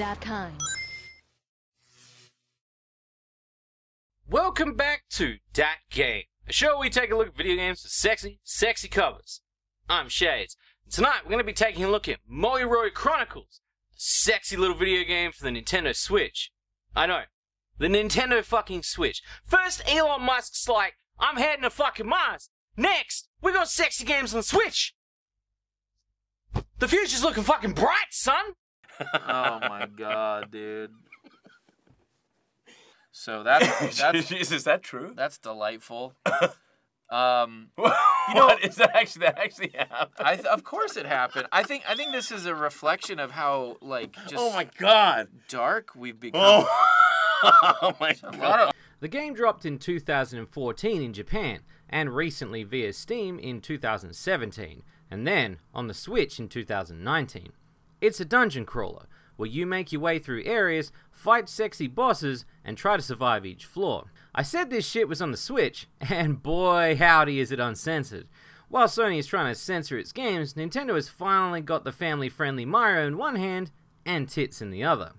that kind. Welcome back to Dat Game, a show where we take a look at video games with sexy covers. I'm Shades, and tonight we're going to be taking a look at Moero Chronicles, a sexy little video game for the Nintendo Switch. I know, the Nintendo fucking Switch. First, Elon Musk's like, I'm heading to fucking Mars. Next, we got sexy games on the Switch. The future's looking fucking bright, son. Oh my god, dude. So that's Jesus, is that true? that's delightful. What is that actually happened? Of course it happened. I think this is a reflection of how just Oh my god. dark we've become. Oh my god. The game dropped in 2014 in Japan, and recently via Steam in 2017, and then on the Switch in 2019. It's a dungeon crawler, where you make your way through areas, fight sexy bosses, and try to survive each floor. I said this shit was on the Switch, and boy howdy is it uncensored. While Sony is trying to censor its games, Nintendo has finally got the family-friendly Mario in one hand, and tits in the other.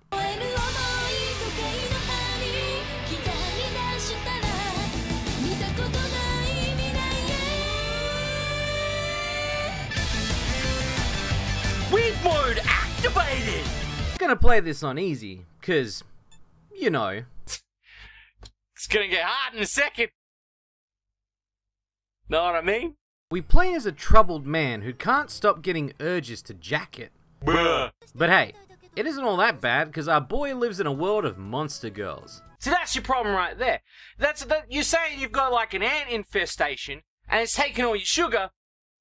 Weave mode activated! Gonna play this on easy, cause, you know. It's gonna get hard in a second. Know what I mean? We play as a troubled man who can't stop getting urges to jack it. Bruh. But hey, it isn't all that bad, because our boy lives in a world of monster girls. So that's your problem right there. You're saying you've got like an ant infestation, and it's taking all your sugar,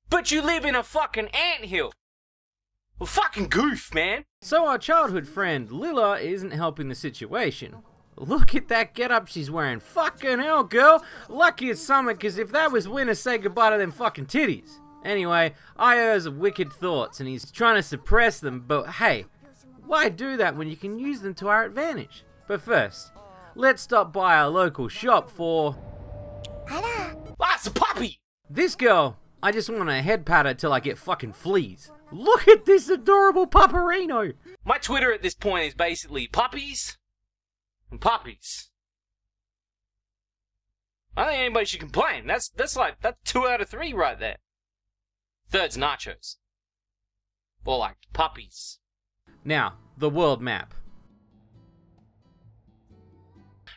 but you live in a fucking anthill. Well, fucking goof, man. So our childhood friend Lila isn't helping the situation. Look at that getup she's wearing. Fucking hell, girl. Lucky it's summer, because if that was winter, say goodbye to them fucking titties. Anyway, Io has wicked thoughts, and he's trying to suppress them, but hey, why do that when you can use them to our advantage? But first, let's stop by our local shop for... Ah, it's a puppy! This girl, I just want to head pat her till I get fucking fleas. Look at this adorable pupperino! My Twitter at this point is basically puppies and puppies. I don't think anybody should complain. That's 2 out of 3 right there. Third's nachos. Or like puppies. Now, the world map.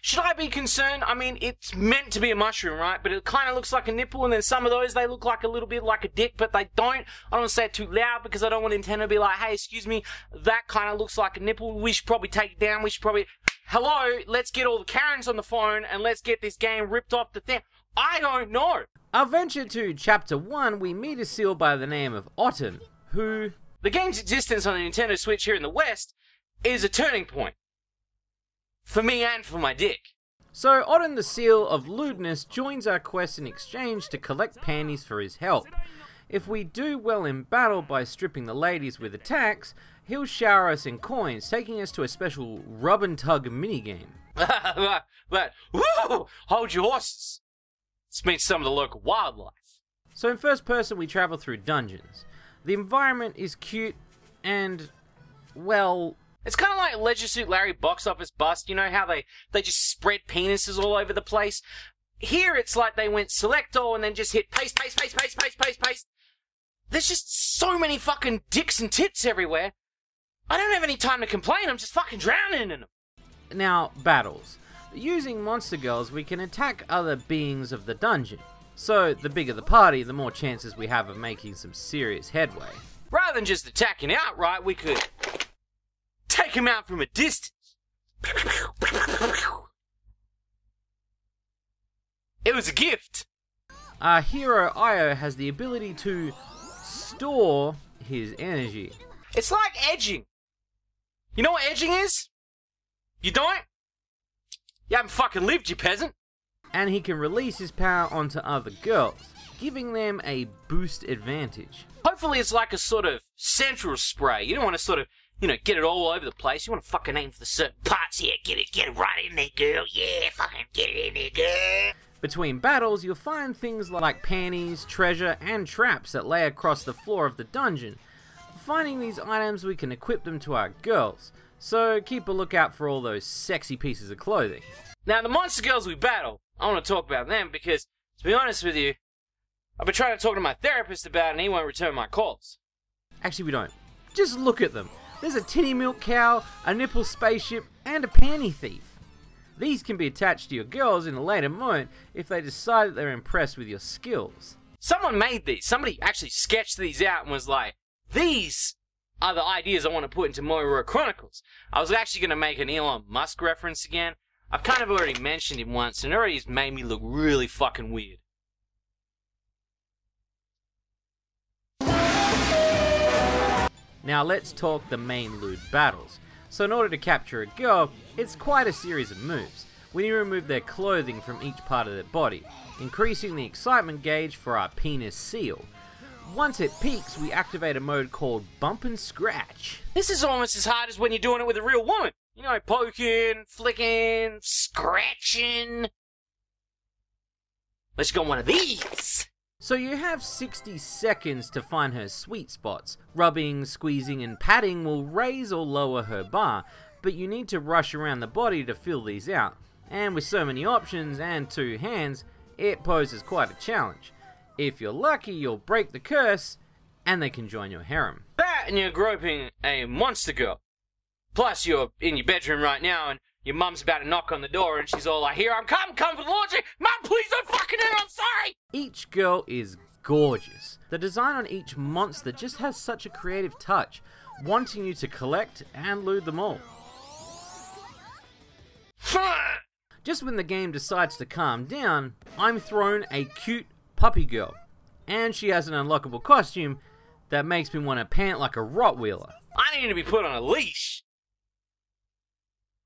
Should I be concerned? I mean, it's meant to be a mushroom, right? But it kind of looks like a nipple, and then some of those, they look like a little bit like a dick, but they don't. I don't want to say it too loud because I don't want Nintendo to be like, hey, excuse me, that kind of looks like a nipple. We should probably take it down. We should probably... Hello, let's get all the Karens on the phone, and let's get this game ripped off the thing. I don't know. Our venture to Chapter 1, we meet a seal by the name of Otten, who... The game's existence on the Nintendo Switch here in the West is a turning point. For me and for my dick. So Otten the Seal of Lewdness joins our quest in exchange to collect panties for his help. If we do well in battle by stripping the ladies with attacks, he'll shower us in coins, taking us to a special rub and tug minigame. But, woo! Hold your horses. Let's meet some of the local wildlife. So in first person we travel through dungeons. The environment is cute and, well... It's kind of like Leisure Suit Larry box office bust, you know how they just spread penises all over the place? Here it's like they went select all and then just hit paste. There's just so many fucking dicks and tits everywhere. I don't have any time to complain, I'm just fucking drowning in them. Now, battles. Using monster girls, we can attack other beings of the dungeon. So, the bigger the party, the more chances we have of making some serious headway. Rather than just attacking outright, we could take him out from a distance. It was a gift. Our hero Io has the ability to store his energy. It's like edging. You know what edging is? You don't? You haven't fucking lived, you peasant. And he can release his power onto other girls, giving them a boost advantage. Hopefully it's like a sort of central spray. You don't want to sort of, get it all over the place. You want to fucking aim for the certain parts. Yeah, get it right in there, girl. Yeah, fucking get it in there, girl. Between battles, you'll find things like panties, treasure, and traps that lay across the floor of the dungeon. Finding these items, we can equip them to our girls. so keep a lookout for all those sexy pieces of clothing. Now, the monster girls we battle, I want to talk about them because, to be honest with you, I've been trying to talk to my therapist about it and he won't return my calls. Actually, we don't. Just look at them. There's a titty milk cow, a nipple spaceship, and a panty thief. These can be attached to your girls in a later moment if they decide that they're impressed with your skills. Someone made these. Somebody actually sketched these out and was like, these are the ideas I want to put into Moero Chronicles. I was actually going to make an Elon Musk reference again. I've kind of already mentioned him once and it already has made me look really fucking weird. Now let's talk the main lewd battles. So in order to capture a girl, it's quite a series of moves. We need to remove their clothing from each part of their body, increasing the excitement gauge for our penis seal. Once it peaks, we activate a mode called Bump and Scratch. This is almost as hard as when you're doing it with a real woman. You know, poking, flicking, scratching. Let's go on one of these. So you have 60 seconds to find her sweet spots. Rubbing, squeezing and patting will raise or lower her bar, but you need to rush around the body to fill these out. And with so many options and 2 hands, it poses quite a challenge. If you're lucky, you'll break the curse, and they can join your harem. That and you're groping a monster girl. Plus you're in your bedroom right now and your mum's about to knock on the door and she's all like, here I'm come for the laundry. Mum, please don't fucking do it, I'm sorry. Each girl is gorgeous. The design on each monster just has such a creative touch, wanting you to collect and loot them all. Just when the game decides to calm down, I'm thrown a cute puppy girl, and she has an unlockable costume that makes me want to pant like a Rottweiler. I need to be put on a leash.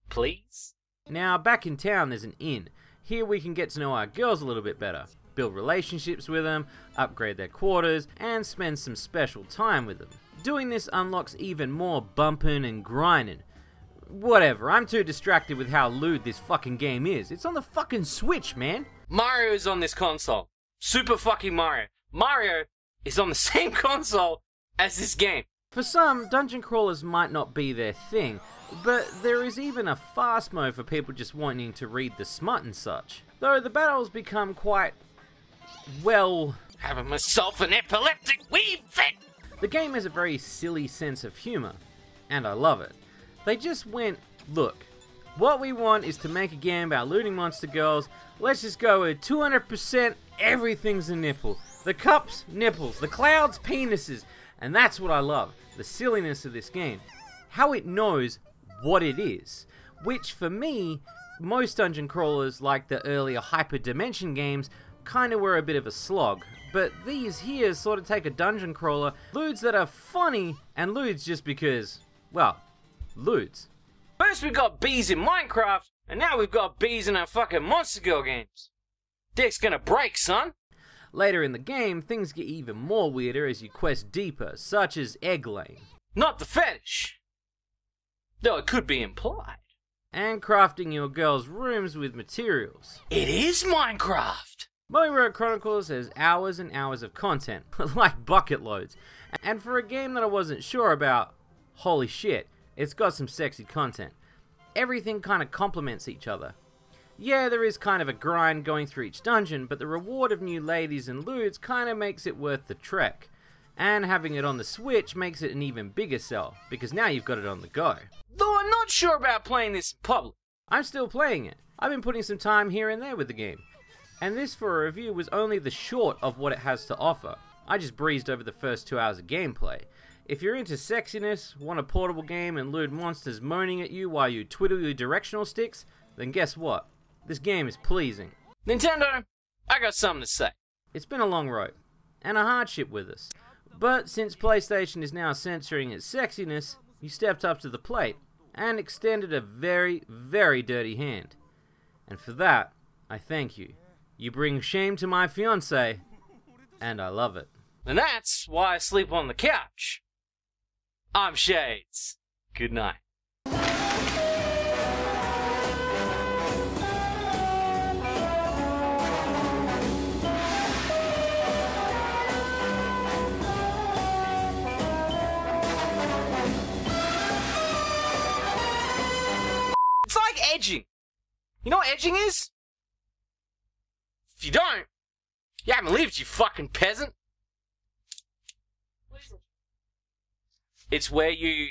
Please? Now, back in town there's an inn. Here we can get to know our girls a little bit better, build relationships with them, upgrade their quarters, and spend some special time with them. Doing this unlocks even more bumping and grinding. Whatever, I'm too distracted with how lewd this fucking game is. It's on the fucking Switch, man. Mario is on this console. Super fucking Mario. Mario is on the same console as this game. For some, dungeon crawlers might not be their thing, but there is even a fast mode for people just wanting to read the smut and such. Though the battles become quite, well... having myself an epileptic wee fit. The game has a very silly sense of humour, and I love it. They just went, look, what we want is to make a game about looting monster girls. Let's just go with 200% everything's a nipple. The cups, nipples. The clouds, penises. And that's what I love, the silliness of this game. How it knows what it is. Which, for me, most dungeon crawlers, like the earlier Hyper Dimension games, kinda were a bit of a slog. But these here sort of take a dungeon crawler, lewds that are funny, and lewds just because, well, lewds. First we got bees in Minecraft, and now we've got bees in our fucking Monster Girl games. Dick's gonna break, son. Later in the game, things get even more weirder as you quest deeper, such as egg laying. Not the fetish. Though it could be implied. And crafting your girl's rooms with materials. It is Minecraft! Moero Chronicles has hours and hours of content, like bucket loads. And for a game that I wasn't sure about, holy shit, it's got some sexy content. Everything kind of complements each other. Yeah, there is kind of a grind going through each dungeon, but the reward of new ladies and lewds kind of makes it worth the trek. And having it on the Switch makes it an even bigger sell, because now you've got it on the go. Though I'm not sure about playing this in public. I'm still playing it. I've been putting some time here and there with the game. And this for a review was only the short of what it has to offer. I just breezed over the first 2 hours of gameplay. If you're into sexiness, want a portable game and lewd monsters moaning at you while you twiddle your directional sticks, then guess what? This game is pleasing. Nintendo, I got something to say. It's been a long road, and a hardship with us. But since PlayStation is now censoring its sexiness, you stepped up to the plate and extended a very, very dirty hand. And for that, I thank you. You bring shame to my fiancé, and I love it. And that's why I sleep on the couch. I'm Shades. Good night. edging? You know what edging is? If you don't, you haven't lived, you fucking peasant. What is it? It's where you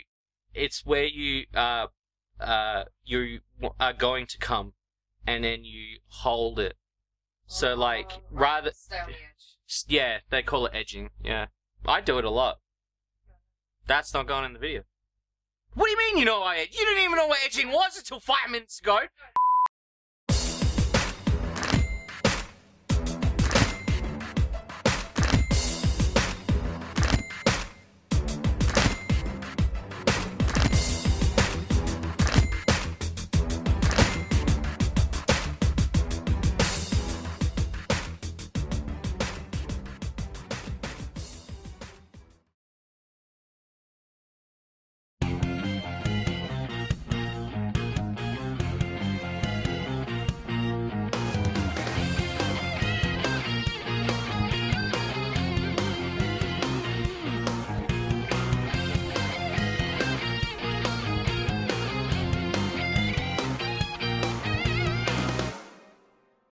you are going to come, and then you hold it. So like rather, Stay on the edge. yeah, they call it edging. Yeah, I do it a lot. That's not going in the video. What do you mean you know I edge? You didn't even know what edging was until 5 minutes ago. No,